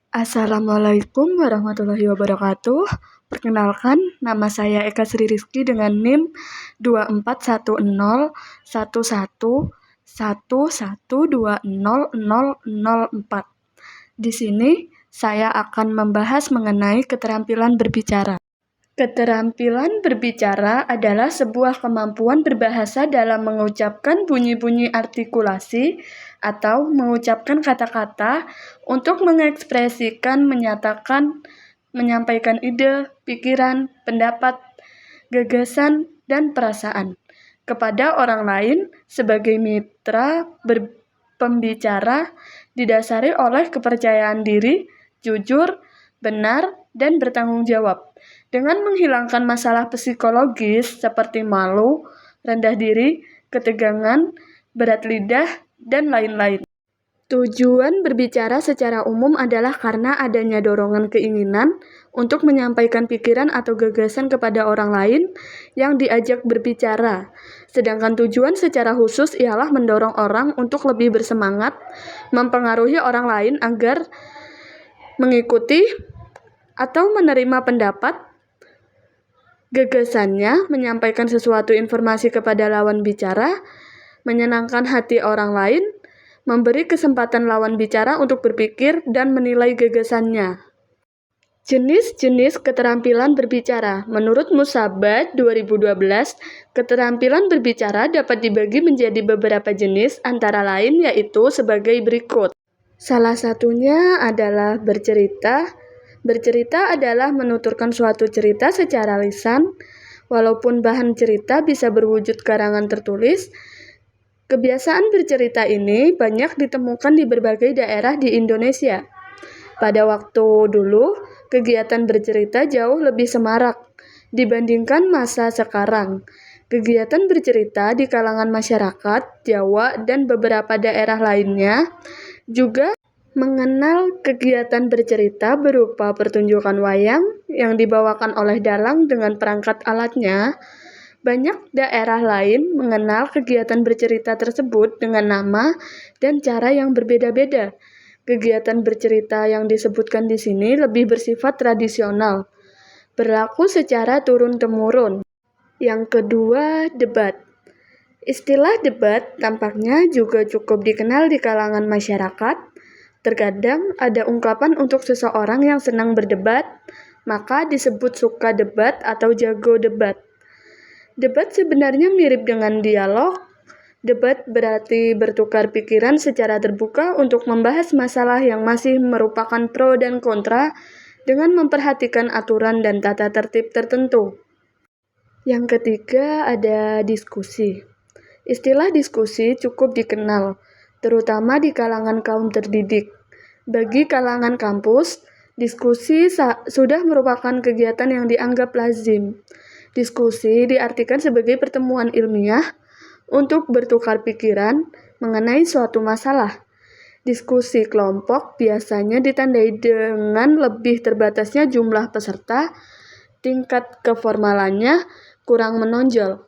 Assalamualaikum warahmatullahi wabarakatuh. Perkenalkan, nama saya Eka Sri Rizky dengan NIM 24101111200004. Di sini, saya akan membahas mengenai keterampilan berbicara. Keterampilan berbicara adalah sebuah kemampuan berbahasa dalam mengucapkan bunyi-bunyi artikulasi atau mengucapkan kata-kata untuk mengekspresikan, menyatakan, menyampaikan ide, pikiran, pendapat, gagasan, dan perasaan kepada orang lain sebagai mitra pembicara didasari oleh kepercayaan diri, jujur, benar, dan bertanggung jawab. Dengan menghilangkan masalah psikologis seperti malu, rendah diri, ketegangan, berat lidah, dan lain-lain. Tujuan berbicara secara umum adalah karena adanya dorongan keinginan untuk menyampaikan pikiran atau gagasan kepada orang lain yang diajak berbicara. Sedangkan tujuan secara khusus ialah mendorong orang untuk lebih bersemangat, mempengaruhi orang lain agar mengikuti atau menerima pendapat, gagasannya, menyampaikan sesuatu informasi kepada lawan bicara, menyenangkan hati orang lain, memberi kesempatan lawan bicara untuk berpikir dan menilai gagasannya. Jenis-jenis keterampilan berbicara. Menurut Musabat 2012, keterampilan berbicara dapat dibagi menjadi beberapa jenis, antara lain yaitu sebagai berikut. Salah satunya adalah bercerita. Bercerita adalah menuturkan suatu cerita secara lisan. Walaupun bahan cerita bisa berwujud karangan tertulis, kebiasaan bercerita ini banyak ditemukan di berbagai daerah di Indonesia. Pada waktu dulu, kegiatan bercerita jauh lebih semarak dibandingkan masa sekarang. Kegiatan bercerita di kalangan masyarakat Jawa dan beberapa daerah lainnya juga mengenal kegiatan bercerita berupa pertunjukan wayang yang dibawakan oleh dalang dengan perangkat alatnya. Banyak daerah lain mengenal kegiatan bercerita tersebut dengan nama dan cara yang berbeda-beda. Kegiatan bercerita yang disebutkan di sini lebih bersifat tradisional, berlaku secara turun-temurun. Yang kedua, debat. Istilah debat tampaknya juga cukup dikenal di kalangan masyarakat. Terkadang ada ungkapan untuk seseorang yang senang berdebat, maka disebut suka debat atau jago debat. Debat sebenarnya mirip dengan dialog. Debat berarti bertukar pikiran secara terbuka untuk membahas masalah yang masih merupakan pro dan kontra dengan memperhatikan aturan dan tata tertib tertentu. Yang ketiga ada diskusi. Istilah diskusi cukup dikenal, terutama di kalangan kaum terdidik. Bagi kalangan kampus, diskusi sudah merupakan kegiatan yang dianggap lazim. Diskusi diartikan sebagai pertemuan ilmiah untuk bertukar pikiran mengenai suatu masalah. Diskusi kelompok biasanya ditandai dengan lebih terbatasnya jumlah peserta, tingkat keformalannya kurang menonjol.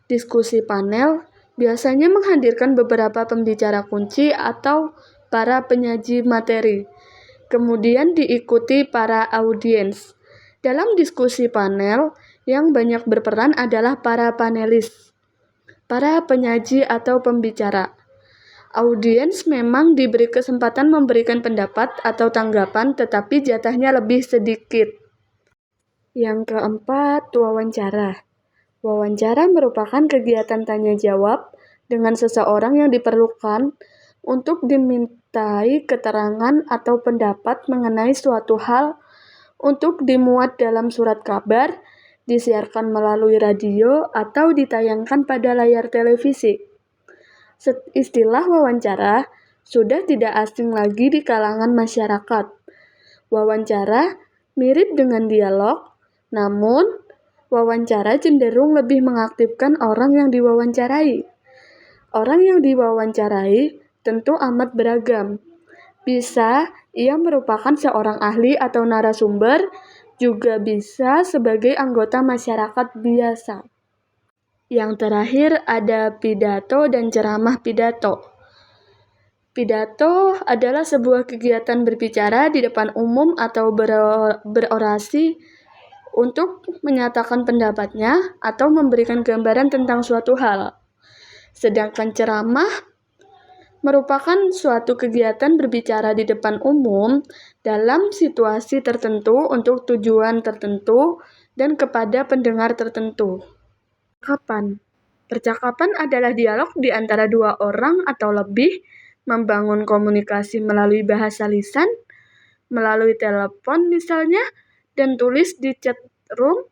Diskusi panel biasanya menghadirkan beberapa pembicara kunci atau para penyaji materi, kemudian diikuti para audiens. Dalam diskusi panel, yang banyak berperan adalah para panelis, para penyaji atau pembicara. Audiens memang diberi kesempatan memberikan pendapat atau tanggapan, tetapi jatahnya lebih sedikit. Yang keempat, wawancara. Wawancara merupakan kegiatan tanya-jawab dengan seseorang yang diperlukan untuk dimintai keterangan atau pendapat mengenai suatu hal untuk dimuat dalam surat kabar, disiarkan melalui radio, atau ditayangkan pada layar televisi. Istilah wawancara sudah tidak asing lagi di kalangan masyarakat. Wawancara mirip dengan dialog, namun wawancara cenderung lebih mengaktifkan orang yang diwawancarai. Orang yang diwawancarai tentu amat beragam. Bisa ia merupakan seorang ahli atau narasumber, juga bisa sebagai anggota masyarakat biasa. Yang terakhir ada pidato dan ceramah pidato. Pidato adalah sebuah kegiatan berbicara di depan umum atau berorasi untuk menyatakan pendapatnya atau memberikan gambaran tentang suatu hal. Sedangkan ceramah merupakan suatu kegiatan berbicara di depan umum dalam situasi tertentu untuk tujuan tertentu dan kepada pendengar tertentu. Percakapan adalah dialog di antara dua orang atau lebih, membangun komunikasi melalui bahasa lisan, melalui telepon misalnya, dan tulis di chat room.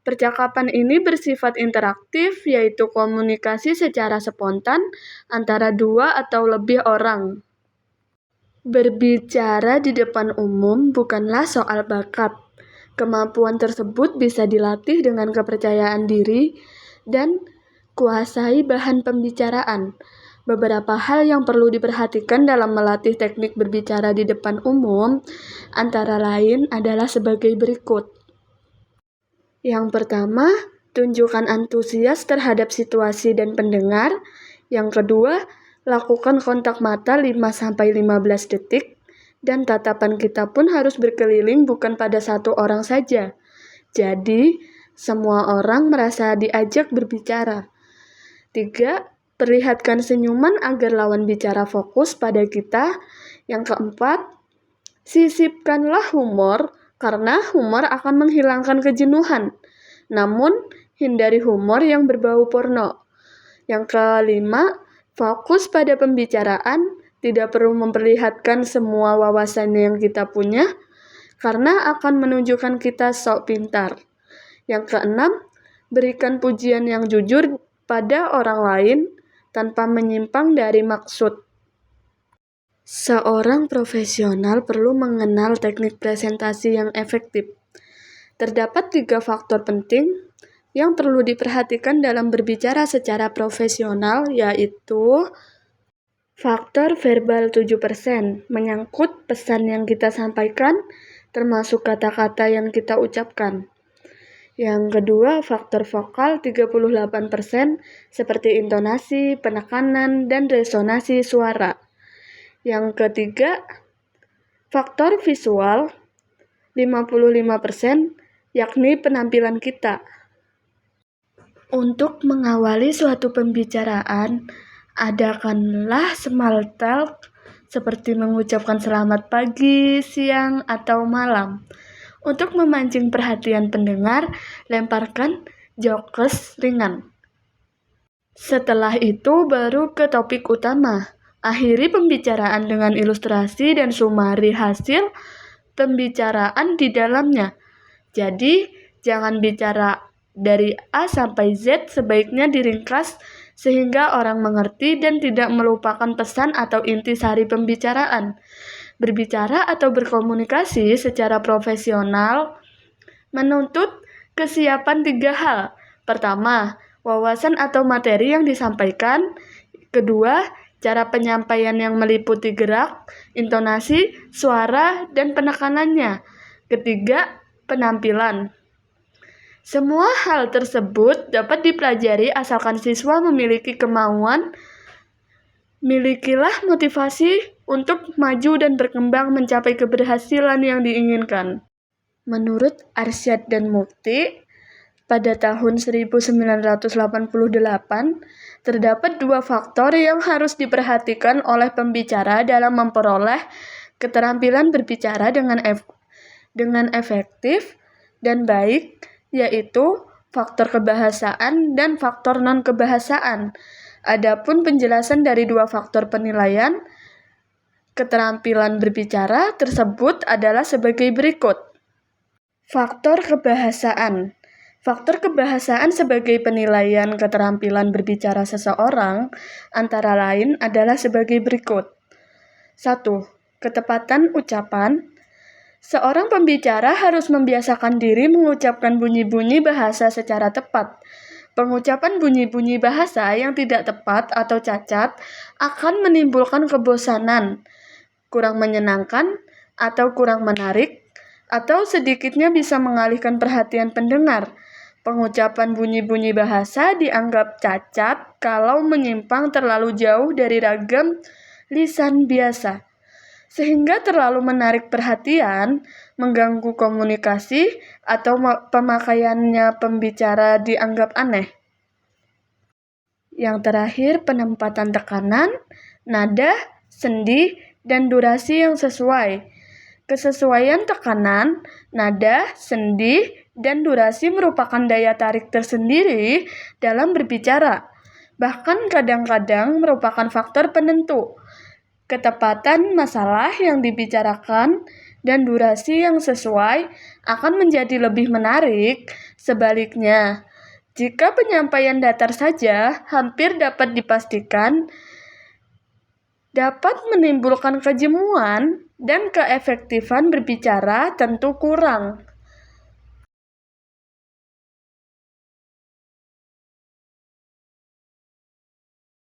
Percakapan ini bersifat interaktif, yaitu komunikasi secara spontan antara dua atau lebih orang. Berbicara di depan umum bukanlah soal bakat. Kemampuan tersebut bisa dilatih dengan kepercayaan diri dan kuasai bahan pembicaraan. Beberapa hal yang perlu diperhatikan dalam melatih teknik berbicara di depan umum antara lain adalah sebagai berikut. Yang pertama, tunjukkan antusias terhadap situasi dan pendengar. Yang kedua, lakukan kontak mata 5-15 detik. Dan tatapan kita pun harus berkeliling bukan pada satu orang saja. Jadi, semua orang merasa diajak berbicara. 3. Perlihatkan senyuman agar lawan bicara fokus pada kita. Yang keempat, sisipkanlah humor karena humor akan menghilangkan kejenuhan. Namun, hindari humor yang berbau porno. Yang kelima, fokus pada pembicaraan, tidak perlu memperlihatkan semua wawasan yang kita punya karena akan menunjukkan kita sok pintar. Yang keenam, berikan pujian yang jujur pada orang lain tanpa menyimpang dari maksud. Seorang profesional perlu mengenal teknik presentasi yang efektif. Terdapat 3 faktor penting yang perlu diperhatikan dalam berbicara secara profesional, yaitu faktor verbal 7%, menyangkut pesan yang kita sampaikan, termasuk kata-kata yang kita ucapkan. Yang kedua, faktor vokal 38%, seperti intonasi, penekanan, dan resonasi suara. Yang ketiga, faktor visual 55%, yakni penampilan kita. Untuk mengawali suatu pembicaraan, adakanlah small talk seperti mengucapkan selamat pagi, siang, atau malam. Untuk memancing perhatian pendengar, lemparkan jokes ringan. Setelah itu baru ke topik utama. Akhiri pembicaraan dengan ilustrasi dan sumari hasil pembicaraan di dalamnya. Jadi, jangan bicara dari A sampai Z, sebaiknya diringkas sehingga orang mengerti dan tidak melupakan pesan atau intisari pembicaraan. Berbicara atau berkomunikasi secara profesional menuntut kesiapan 3 hal. Pertama, wawasan atau materi yang disampaikan. Kedua, cara penyampaian yang meliputi gerak, intonasi, suara, dan penekanannya. Ketiga, penampilan. Semua hal tersebut dapat dipelajari asalkan siswa memiliki kemauan. Milikilah motivasi untuk maju dan berkembang mencapai keberhasilan yang diinginkan. Menurut Arsyad dan Mukti, pada tahun 1988, terdapat 2 faktor yang harus diperhatikan oleh pembicara dalam memperoleh keterampilan berbicara dengan efektif dan baik, yaitu faktor kebahasaan dan faktor non-kebahasaan. Adapun penjelasan dari 2 faktor penilaian keterampilan berbicara tersebut adalah sebagai berikut. Faktor kebahasaan. Faktor kebahasaan sebagai penilaian keterampilan berbicara seseorang antara lain adalah sebagai berikut. 1. Ketepatan ucapan. Seorang pembicara harus membiasakan diri mengucapkan bunyi-bunyi bahasa secara tepat. Pengucapan bunyi-bunyi bahasa yang tidak tepat atau cacat akan menimbulkan kebosanan, kurang menyenangkan, atau kurang menarik, atau sedikitnya bisa mengalihkan perhatian pendengar. Pengucapan bunyi-bunyi bahasa dianggap cacat kalau menyimpang terlalu jauh dari lisan biasa, sehingga terlalu menarik perhatian, mengganggu komunikasi, atau pemakaiannya pembicara dianggap aneh. Yang terakhir, penempatan tekanan, nada, sendi, dan durasi yang sesuai. Kesesuaian tekanan, nada, sendi, dan durasi merupakan daya tarik tersendiri dalam berbicara. Bahkan kadang-kadang merupakan faktor penentu. Ketepatan masalah yang dibicarakan dan durasi yang sesuai akan menjadi lebih menarik. Sebaliknya, jika penyampaian datar saja, hampir dapat dipastikan dapat menimbulkan kejemuan dan keefektifan berbicara tentu kurang.